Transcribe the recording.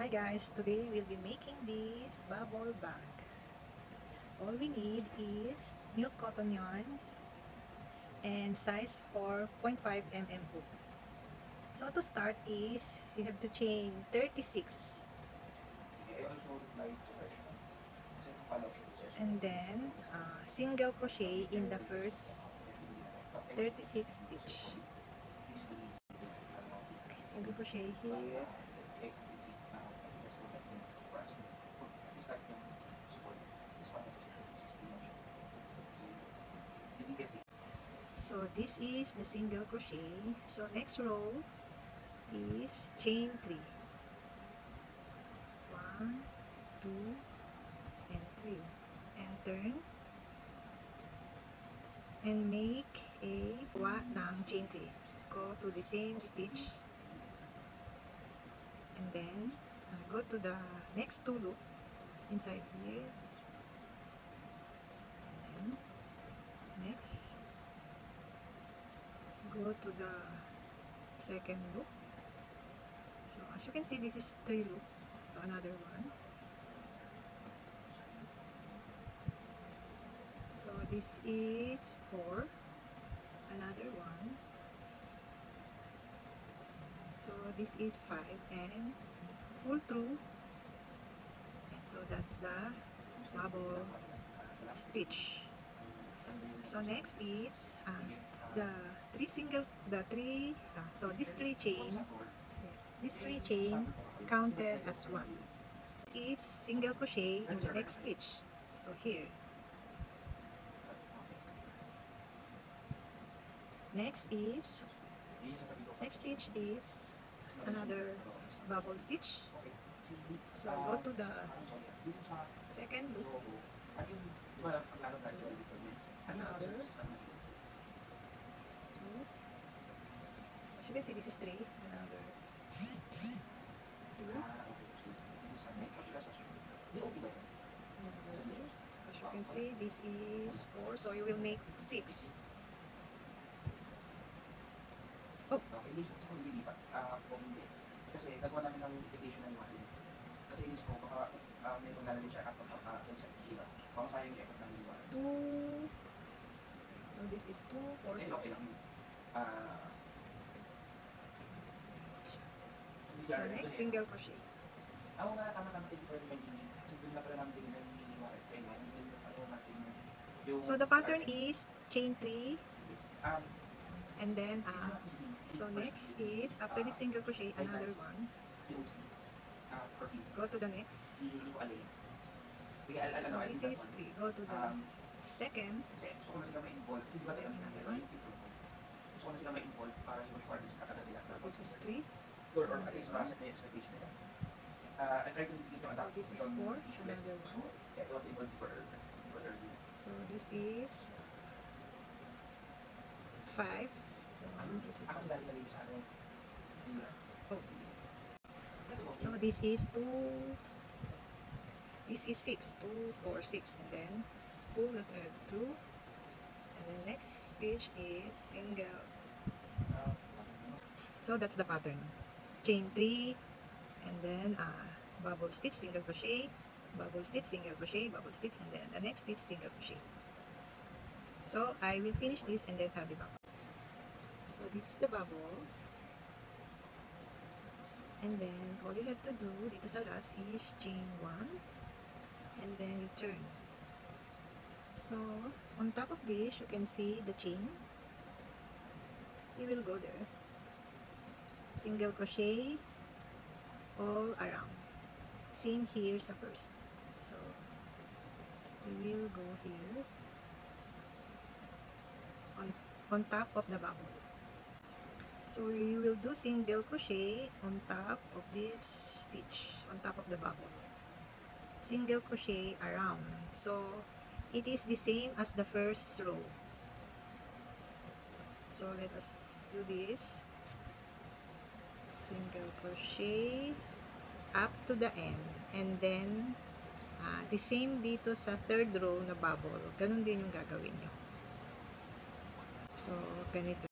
Hi guys, today we'll be making this bubble bag. All we need is milk cotton yarn and size 4.5 mm hook. So to start is, you have to chain 36 and then single crochet in the first 36 stitch. Single crochet here. So this is the single crochet. So next row is chain 3. 1, 2, and 3. And turn. And make a ng chain 3. Go to the same stitch. And then go to the next 2 loop inside here. And then next. Go to the second loop. So as you can see, this is 3 loops. So another one. So this is 4. Another one. So this is 5 and pull through. And so that's the double stitch. So next is this three chain counted as 1. Is single crochet in the next stitch. So here. Next stitch is another bubble stitch. So go to the second loop. Another 2. So as you can see, this is 3. Another 2. Next. As you can see, this is 4. So you will make 6. Oh. Kasi nagawa namin ng invitation na liwanag. Kasi inis ko, baka may maglalagay siya kapag sa hila. Baka sayang yung effort ng liwanag. 2. So this is 2, 4, 6. Okay lang. So next, single crochet. Oo nga, tama-tama. Thank you for reminding me. Kasi doon na pala namin tingnan ni liwanag. Kaya nga, hindi natin yung... So the pattern is chain 3. And then, so next is, after the single crochet, another one. Go to the next. So this is 3. Go to the second. Another one. So this is 3. Or at least para sa expectation nila. I tried to dito So this is 4. Another one. So this is 5. So this is 2. This is 6. 2, 4, 6. And then pull the thread through. And the next stitch is single. So that's the pattern. Chain 3. And then bubble stitch, single crochet. Bubble stitch, single crochet, bubble stitch. And then the next stitch, single crochet. So I will finish this and then have the bubble. So this is the bubbles. And then all you have to do dito sa last is chain 1 and then you turn. So on top of this you can see the chain. You will go there. Single crochet all around. Same here sa first. So we will go here on top of the bubble. So you will do single crochet on top of this stitch, on top of the bubble. Single crochet around. So it is the same as the first row. So let us do this. Single crochet up to the end. And then the same dito sa third row na bubble. Ganun din yung gagawin nyo. So ganito